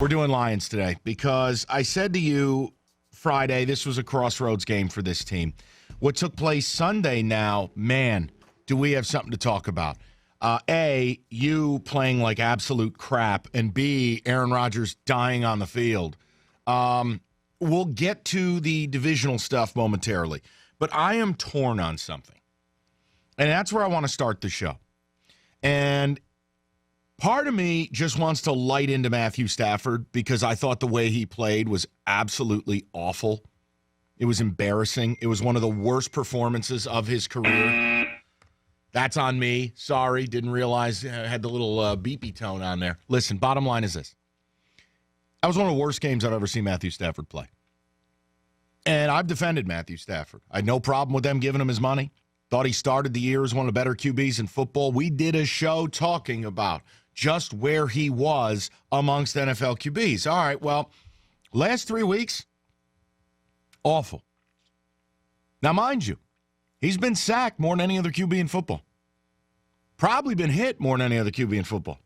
We're doing Lions today because I said to you Friday this was a crossroads game for this team. What took place Sunday now, man, do we have something to talk about. A, you playing like absolute crap, and B, Aaron Rodgers dying on the field. We'll get to the divisional stuff momentarily, but I am torn on something. And that's where I want to start the show. And part of me just wants to light into Matthew Stafford because I thought the way he played was absolutely awful. It was embarrassing. It was one of the worst performances of his career. That's on me. Sorry, didn't realize I had the little beepy tone on there. Listen, bottom line is this. That was one of the worst games I've ever seen Matthew Stafford play. And I've defended Matthew Stafford. I had no problem with them giving him his money. Thought he started the year as one of the better QBs in football. We did a show talking about just where he was amongst NFL QBs. All right, well, last 3 weeks, awful. Now, mind you, he's been sacked more than any other QB in football. Probably been hit more than any other QB in football.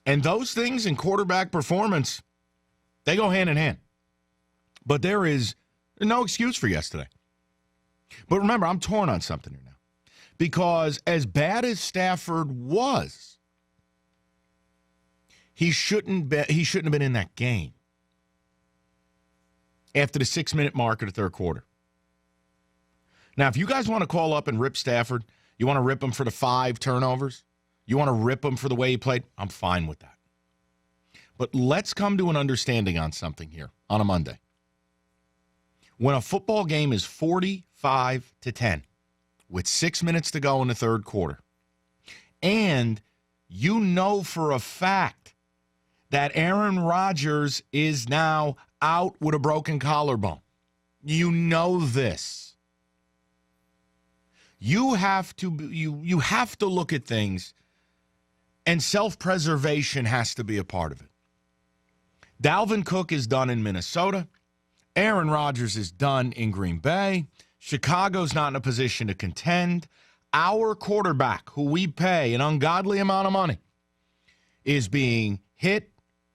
And those things in quarterback performance, they go hand in hand. But there is no excuse for yesterday. But remember, I'm torn on something here now. Because as bad as Stafford was, he shouldn't have been in that game after the 6-minute mark of the third quarter. Now, if you guys want to call up and rip Stafford, you want to rip him for the 5 turnovers, you want to rip him for the way he played, I'm fine with that. But let's come to an understanding on something here on a Monday. When a football game is 45-10 with 6 minutes to go in the third quarter, and you know for a fact that Aaron Rodgers is now out with a broken collarbone, you know this. You have to look at things, and self-preservation has to be a part of it. Dalvin Cook is done in Minnesota. Aaron Rodgers is done in Green Bay. Chicago's not in a position to contend. Our quarterback, who we pay an ungodly amount of money, is being hit,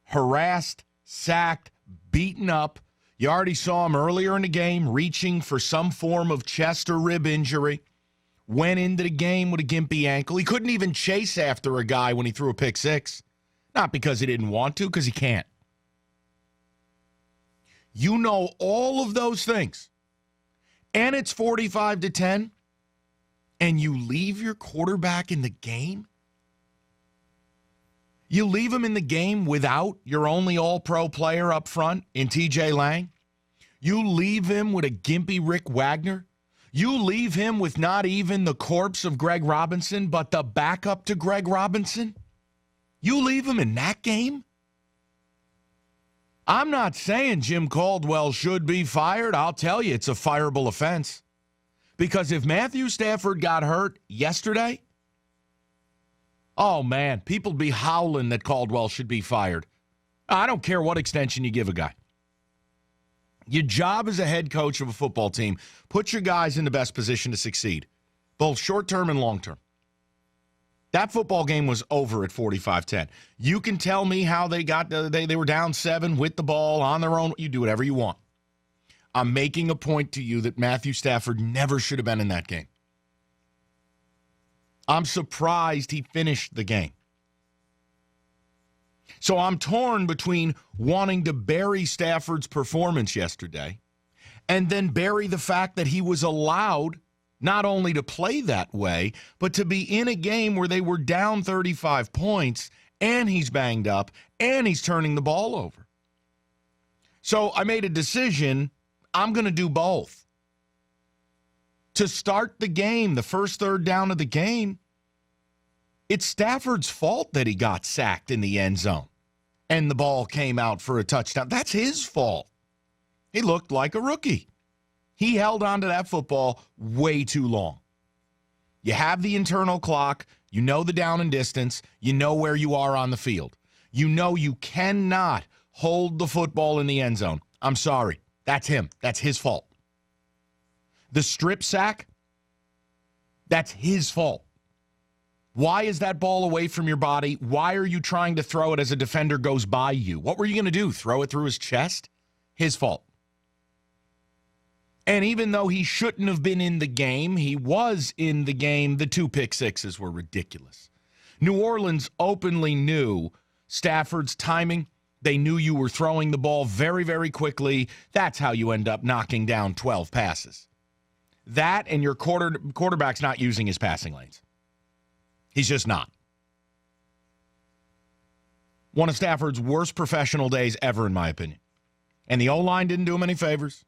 harassed, sacked, beaten up. You already saw him earlier in the game reaching for some form of chest or rib injury. Went into the game with a gimpy ankle. He couldn't even chase after a guy when he threw a pick six. Not because he didn't want to, because he can't. You know all of those things. And it's 45-10, and you leave your quarterback in the game? You leave him in the game without your only all-pro player up front in TJ Lang? You leave him with a gimpy Rick Wagner? You leave him with not even the corpse of Greg Robinson, but the backup to Greg Robinson? You leave him in that game? I'm not saying Jim Caldwell should be fired. I'll tell you, it's a fireable offense. Because if Matthew Stafford got hurt yesterday, oh, man, people would be howling that Caldwell should be fired. I don't care what extension you give a guy. Your job as a head coach of a football team, put your guys in the best position to succeed, both short-term and long-term. That football game was over at 45-10. You can tell me how they got they were down 7 with the ball on their own. You do whatever you want. I'm making a point to you that Matthew Stafford never should have been in that game. I'm surprised he finished the game. So I'm torn between wanting to bury Stafford's performance yesterday and then bury the fact that he was allowed not only to play that way, but to be in a game where they were down 35 points, and he's banged up, and he's turning the ball over. So I made a decision. I'm going to do both. To start the game, the first third down of the game, it's Stafford's fault that he got sacked in the end zone and the ball came out for a touchdown. That's his fault. He looked like a rookie. He held on to that football way too long. You have the internal clock. You know the down and distance. You know where you are on the field. You know you cannot hold the football in the end zone. I'm sorry. That's him. That's his fault. The strip sack, that's his fault. Why is that ball away from your body? Why are you trying to throw it as a defender goes by you? What were you going to do? Throw it through his chest? His fault. And even though he shouldn't have been in the game, he was in the game. The 2 pick sixes were ridiculous. New Orleans openly knew Stafford's timing. They knew you were throwing the ball very, very quickly. That's how you end up knocking down 12 passes. That and your quarterback's not using his passing lanes. He's just not. One of Stafford's worst professional days ever, in my opinion. And the O-line didn't do him any favors.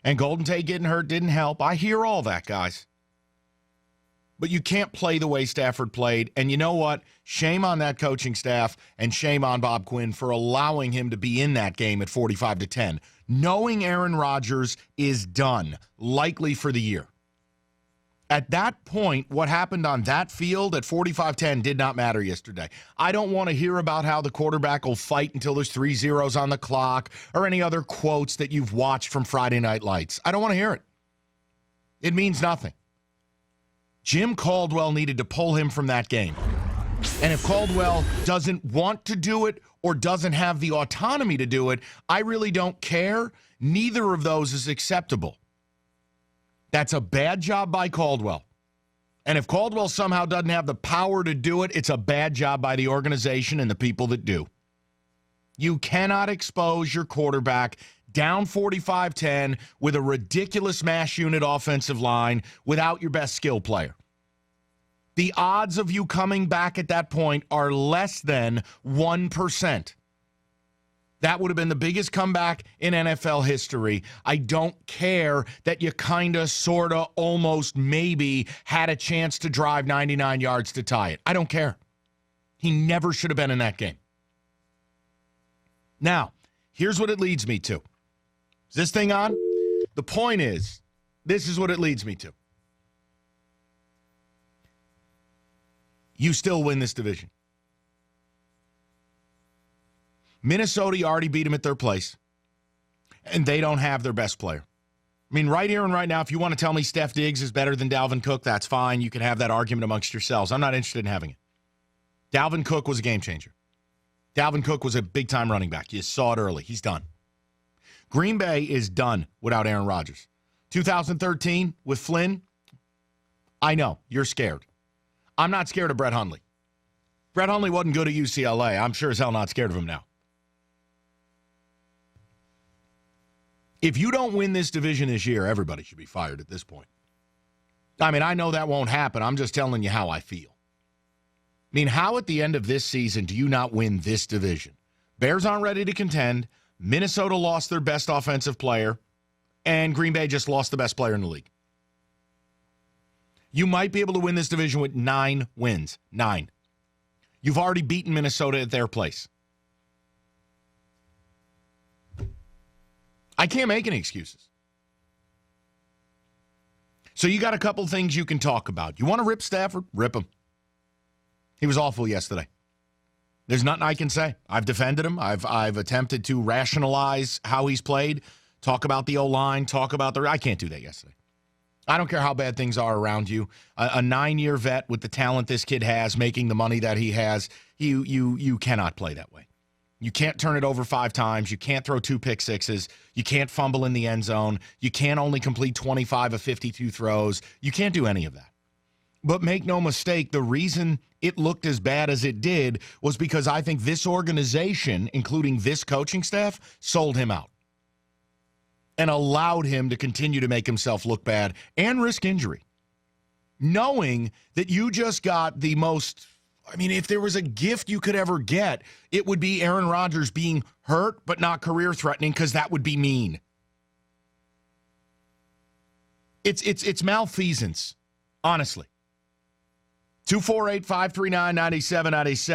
And Golden Tate getting hurt didn't help. I hear all that, guys. But you can't play the way Stafford played. And you know what? Shame on that coaching staff and shame on Bob Quinn for allowing him to be in that game at 45-10. Knowing Aaron Rodgers is done, likely for the year. At that point, what happened on that field at 45-10 did not matter yesterday. I don't want to hear about how the quarterback will fight until there's 3 zeros on the clock or any other quotes that you've watched from Friday Night Lights. I don't want to hear it. It means nothing. Jim Caldwell needed to pull him from that game. And if Caldwell doesn't want to do it or doesn't have the autonomy to do it, I really don't care. Neither of those is acceptable. That's a bad job by Caldwell. And if Caldwell somehow doesn't have the power to do it, it's a bad job by the organization and the people that do. You cannot expose your quarterback down 45-10 with a ridiculous mash unit offensive line without your best skill player. The odds of you coming back at that point are less than 1%. That would have been the biggest comeback in NFL history. I don't care that you kind of, sort of, almost, maybe had a chance to drive 99 yards to tie it. I don't care. He never should have been in that game. Now, here's what it leads me to. Is this thing on? The point is, this is what it leads me to. You still win this division. Minnesota, you already beat them at their place, and they don't have their best player. I mean, right here and right now, if you want to tell me Steph Diggs is better than Dalvin Cook, that's fine. You can have that argument amongst yourselves. I'm not interested in having it. Dalvin Cook was a game changer. Dalvin Cook was a big-time running back. You saw it early. He's done. Green Bay is done without Aaron Rodgers. 2013 with Flynn, I know, you're scared. I'm not scared of Brett Hundley. Brett Hundley wasn't good at UCLA. I'm sure as hell not scared of him now. If you don't win this division this year, everybody should be fired at this point. I mean, I know that won't happen. I'm just telling you how I feel. I mean, how at the end of this season do you not win this division? Bears aren't ready to contend. Minnesota lost their best offensive player, and Green Bay just lost the best player in the league. You might be able to win this division with 9 wins. 9. You've already beaten Minnesota at their place. I can't make any excuses. So you got a couple things you can talk about. You want to rip Stafford? Rip him. He was awful yesterday. There's nothing I can say. I've defended him. I've attempted to rationalize how he's played, talk about the O-line, talk about the... I can't do that yesterday. I don't care how bad things are around you. A 9-year vet with the talent this kid has, making the money that he has, you cannot play that way. You can't turn it over 5 times. You can't throw 2 pick sixes. You can't fumble in the end zone. You can't only complete 25 of 52 throws. You can't do any of that. But make no mistake, the reason it looked as bad as it did was because I think this organization, including this coaching staff, sold him out and allowed him to continue to make himself look bad and risk injury, knowing that you just got the most... I mean, if there was a gift you could ever get, it would be Aaron Rodgers being hurt but not career-threatening, because that would be mean. It's malfeasance, honestly. 248-539-9797.